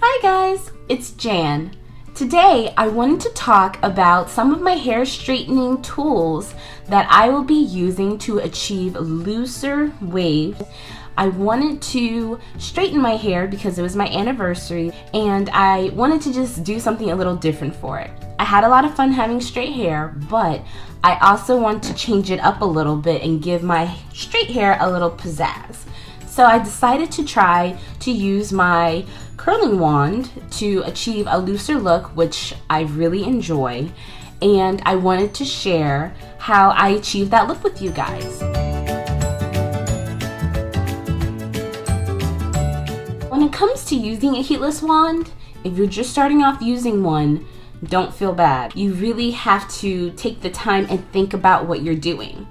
Hi guys, it's Jan. Today I wanted to talk about some of my hair straightening tools that I will be using to achieve looser waves. I wanted to straighten my hair because it was my anniversary and I wanted to just do something a little different for it. I had a lot of fun having straight hair, but I also want to change it up a little bit and give my straight hair a little pizzazz. So I decided to try to use my curling wand to achieve a looser look, which I really enjoy, and I wanted to share how I achieved that look with you guys. When it comes to using a heatless wand, if you're just starting off using one, don't feel bad. You really have to take the time and think about what you're doing.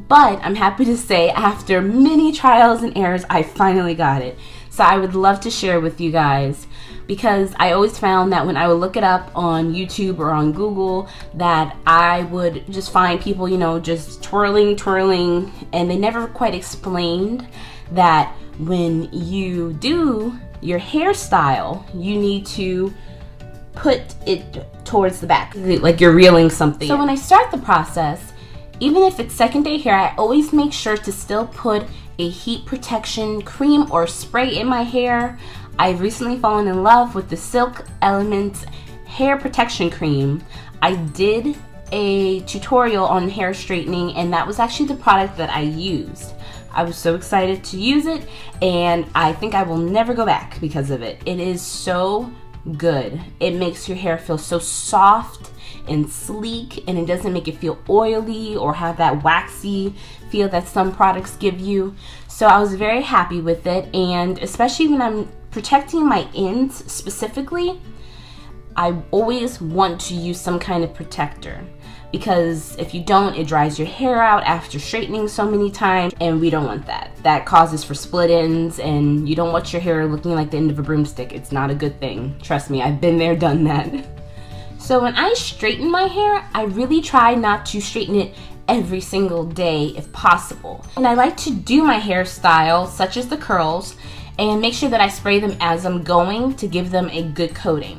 But I'm happy to say after many trials and errors, I finally got it. So I would love to share with you guys because I always found that when I would look it up on YouTube or on Google that I would just find people, just twirling, and they never quite explained that when you do your hairstyle, you need to put it towards the back, like you're reeling something. So when I start the process, even if it's second day hair, I always make sure to still put a heat protection cream or spray in my hair. I've recently fallen in love with the Silk Elements hair protection cream. I did a tutorial on hair straightening and that was actually the product that I used. I was so excited to use it and I think I will never go back because of it. It is so good. It makes your hair feel so soft and sleek, and it doesn't make it feel oily or have that waxy feel that some products give you. So I was very happy with it, and especially when I'm protecting my ends specifically, I always want to use some kind of protector because if you don't, it dries your hair out after straightening so many times, and we don't want that. That causes for split ends, and you don't want your hair looking like the end of a broomstick. It's not a good thing. Trust me, I've been there, done that. So when I straighten my hair, I really try not to straighten it every single day if possible. And I like to do my hairstyle, such as the curls, and make sure that I spray them as I'm going to give them a good coating.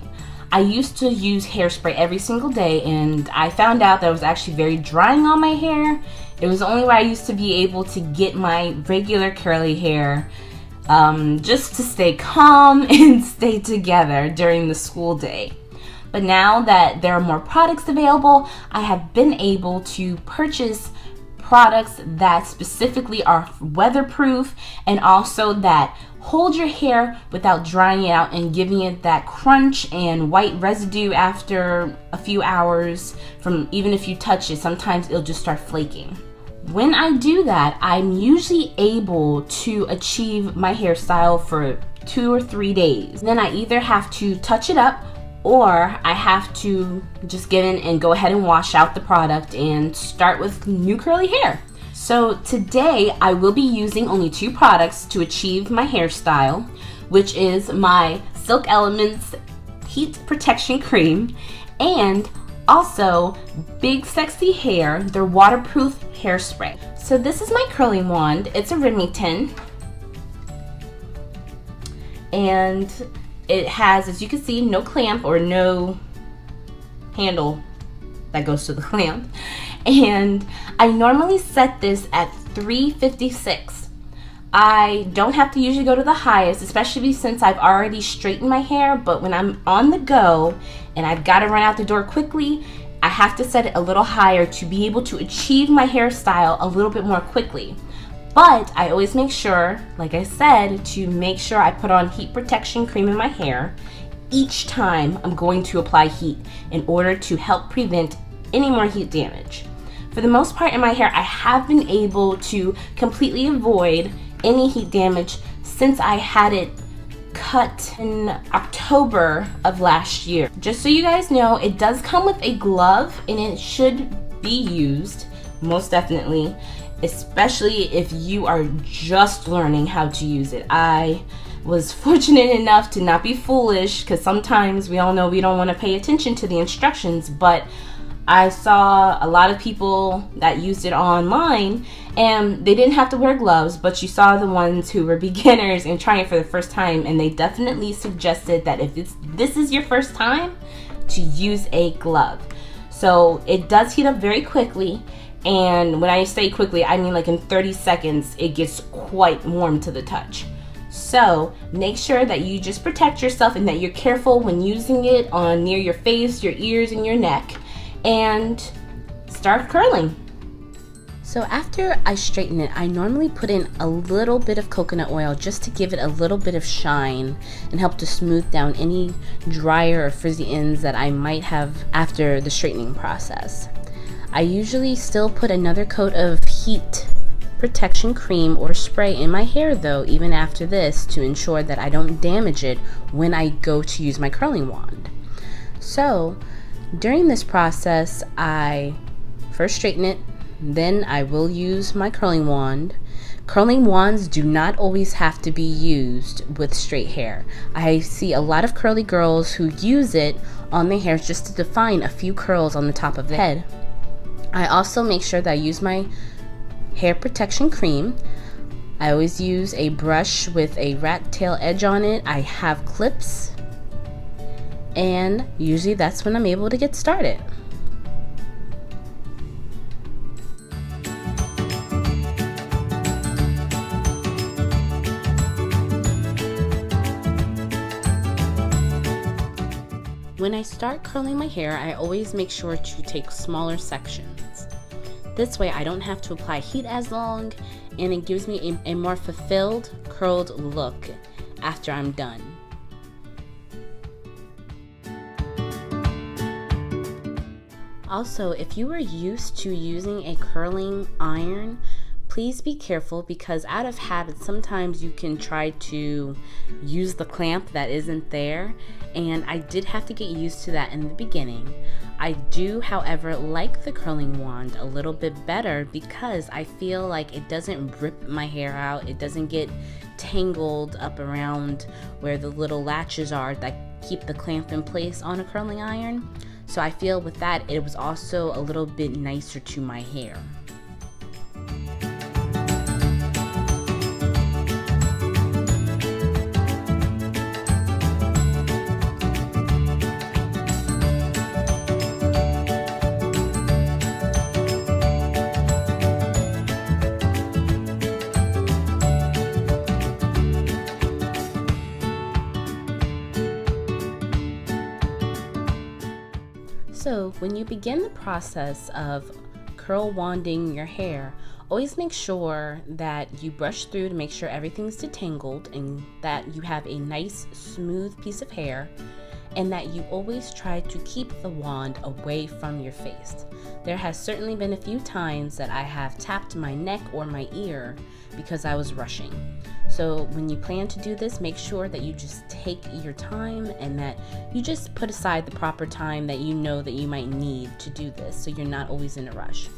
I used to use hairspray every single day and I found out that it was actually very drying on my hair. It was only where I used to be able to get my regular curly hair just to stay calm and stay together during the school day. But now that there are more products available, I have been able to purchase products that specifically are weatherproof and also that hold your hair without drying it out and giving it that crunch and white residue after a few hours from even if you touch it. Sometimes it'll just start flaking. When I do that, I'm usually able to achieve my hairstyle for 2 or 3 days. Then I either have to touch it up or I have to just get in and go ahead and wash out the product and start with new curly hair. So today I will be using only 2 products to achieve my hairstyle, which is my Silk Elements Heat Protection Cream and also Big Sexy Hair, their waterproof hairspray. So this is my curling wand. It's a Remington and it has, as you can see, no clamp or no handle that goes to the clamp. And I normally set this at 356. I don't have to usually go to the highest, especially since I've already straightened my hair, but when I'm on the go and I've got to run out the door quickly, I have to set it a little higher to be able to achieve my hairstyle a little bit more quickly. But I always make sure, like I said, to make sure I put on heat protection cream in my hair each time I'm going to apply heat in order to help prevent any more heat damage. For the most part in my hair, I have been able to completely avoid any heat damage since I had it cut in October of last year. Just so you guys know, it does come with a glove and it should be used, most definitely, especially if you are just learning how to use it. I was fortunate enough to not be foolish because sometimes we all know we don't want to pay attention to the instructions, but I saw a lot of people that used it online and they didn't have to wear gloves, but you saw the ones who were beginners and trying it for the first time, and they definitely suggested that if this is your first time, to use a glove. So it does heat up very quickly, and when I say quickly, I mean like in 30 seconds it gets quite warm to the touch. So make sure that you just protect yourself and that you're careful when using it on near your face, your ears, and your neck, and start curling. So after I straighten it, I normally put in a little bit of coconut oil just to give it a little bit of shine and help to smooth down any drier or frizzy ends that I might have after the straightening process. I usually still put another coat of heat protection cream or spray in my hair though, even after this, to ensure that I don't damage it when I go to use my curling wand. So during this process, I first straighten it, then I will use my curling wand. Curling wands do not always have to be used with straight hair. I see a lot of curly girls who use it on their hair just to define a few curls on the top of the head. I also make sure that I use my hair protection cream. I always use a brush with a rat tail edge on it. I have clips, and usually that's when I'm able to get started. When I start curling my hair, I always make sure to take smaller sections. This way I don't have to apply heat as long, and it gives me a more fulfilled, curled look after I'm done. Also, if you are used to using a curling iron, please be careful, because out of habit sometimes you can try to use the clamp that isn't there, and I did have to get used to that in the beginning. I do, however, like the curling wand a little bit better because I feel like it doesn't rip my hair out. It doesn't get tangled up around where the little latches are that keep the clamp in place on a curling iron. So I feel with that it was also a little bit nicer to my hair. So when you begin the process of curl wanding your hair, always make sure that you brush through to make sure everything's detangled and that you have a nice smooth piece of hair, and that you always try to keep the wand away from your face. There has certainly been a few times that I have tapped my neck or my ear because I was rushing. So when you plan to do this, make sure that you just take your time and that you just put aside the proper time that you know that you might need to do this, so you're not always in a rush.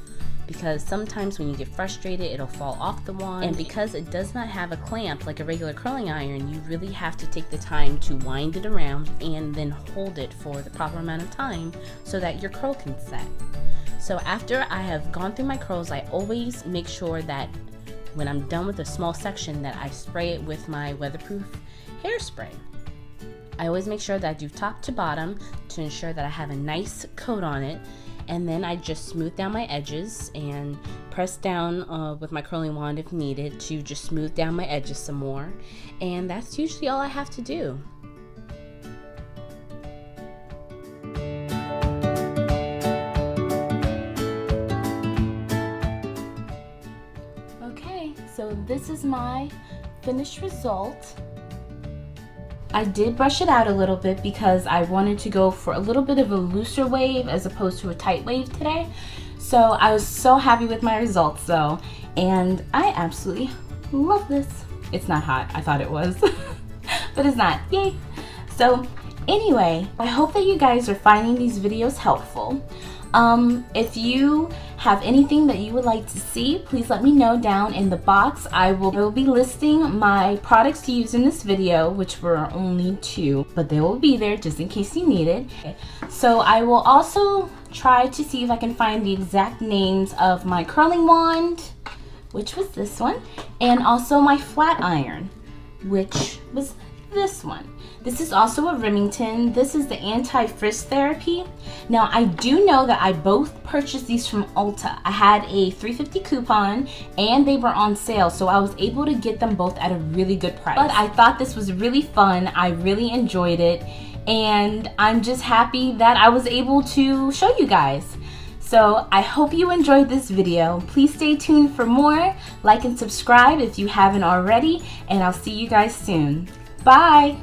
Because sometimes when you get frustrated, it'll fall off the wand, and because it does not have a clamp like a regular curling iron, you really have to take the time to wind it around and then hold it for the proper amount of time so that your curl can set. So after I have gone through my curls, I always make sure that when I'm done with a small section that I spray it with my weatherproof hairspray. I always make sure that I do top to bottom to ensure that I have a nice coat on it, and then I just smooth down my edges and press down with my curling wand if needed to just smooth down my edges some more, and that's usually all I have to do. So this is my finished result. I did brush it out a little bit because I wanted to go for a little bit of a looser wave as opposed to a tight wave today. So I was so happy with my results though, and I absolutely love this. It's not hot, I thought it was, but it's not, yay. So anyway, I hope that you guys are finding these videos helpful. If you have anything that you would like to see, please let me know down in the box. I will be listing my products to use in this video, which were only 2, but they will be there just in case you need it. So I will also try to see if I can find the exact names of my curling wand, which was this one, and also my flat iron, which was this one. This is also a Remington. This is the anti-frizz therapy. Now, I do know that I both purchased these from Ulta. I had a $3.50 coupon and they were on sale, so I was able to get them both at a really good price. But I thought this was really fun. I really enjoyed it, and I'm just happy that I was able to show you guys. So I hope you enjoyed this video. Please stay tuned for more. Like and subscribe if you haven't already, and I'll see you guys soon. Bye!